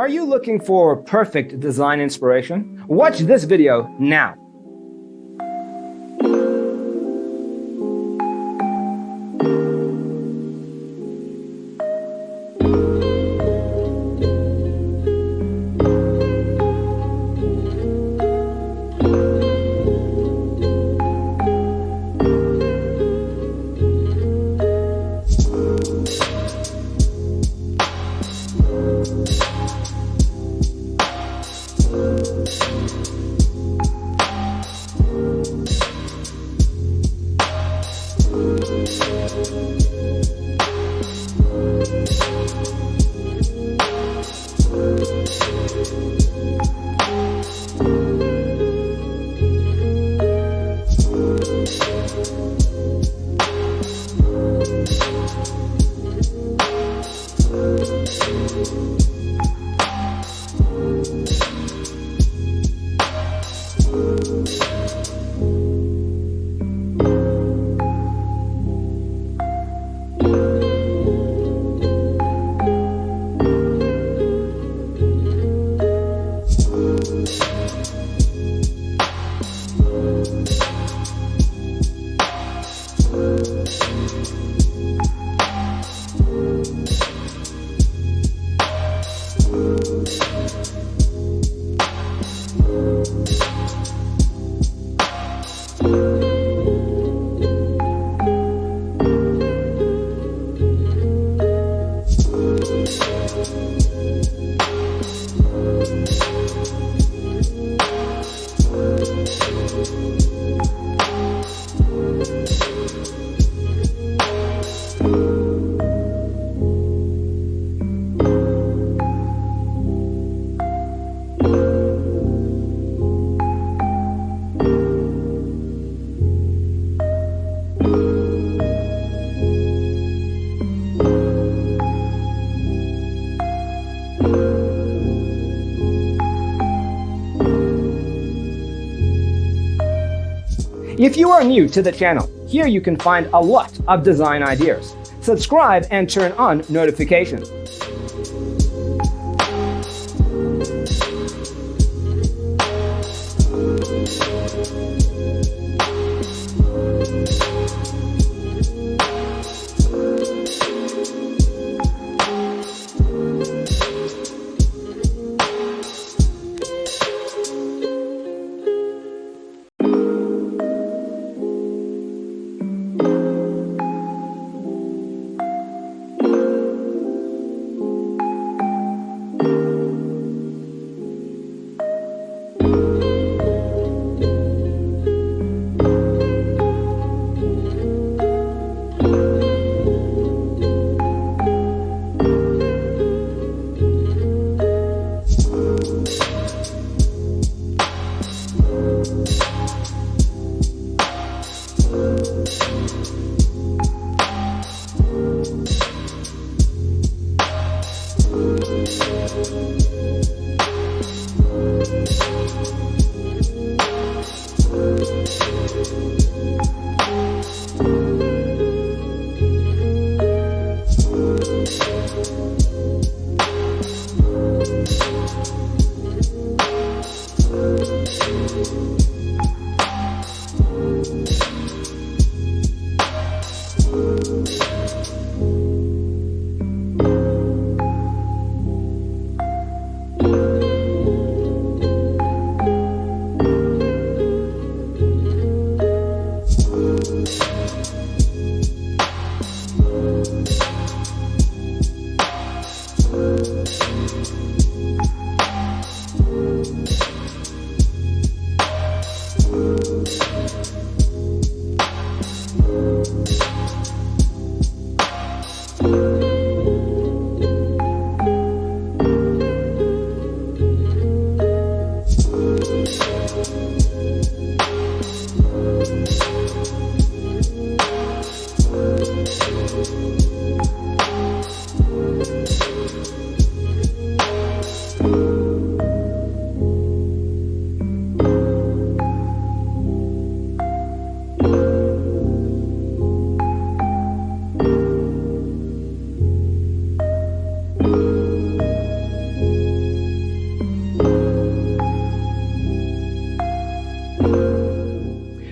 Are you looking for perfect design inspiration? Watch this video now. If you are new to the channel, here you can find a lot of design ideas. Subscribe and turn on notifications.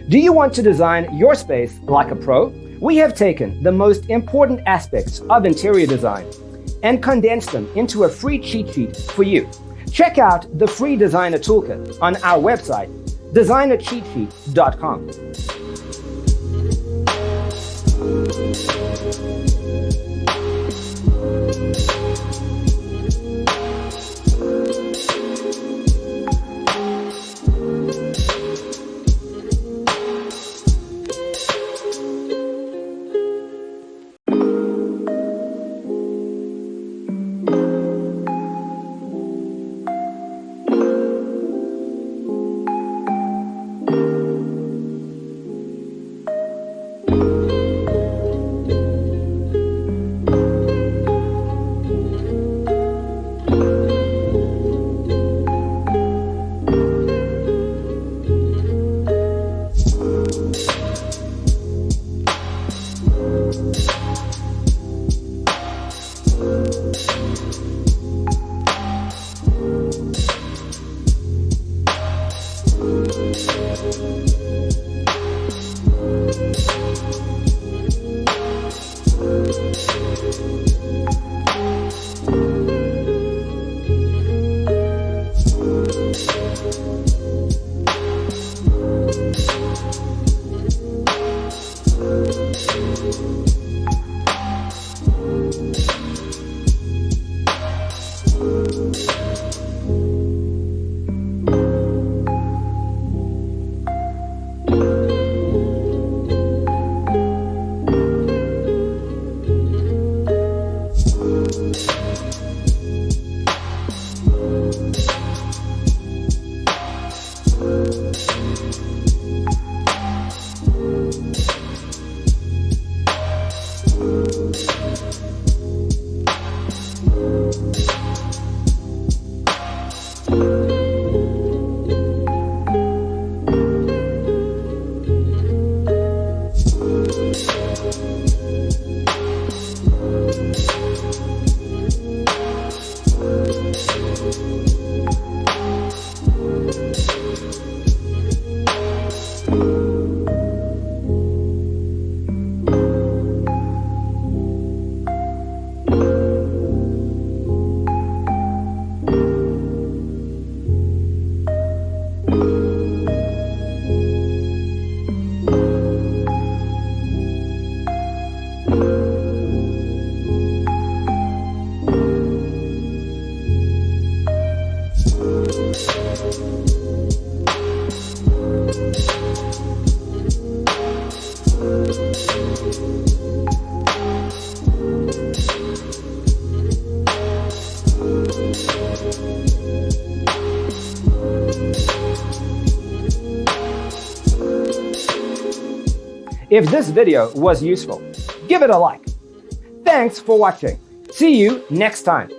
Do you want to design your space like a pro? We have taken the most important aspects of interior design and condensed them into a free cheat sheet for you. Check out the free designer toolkit on our website, designercheatsheet.com. If this video was useful, give it a like. Thanks for watching. See you next time.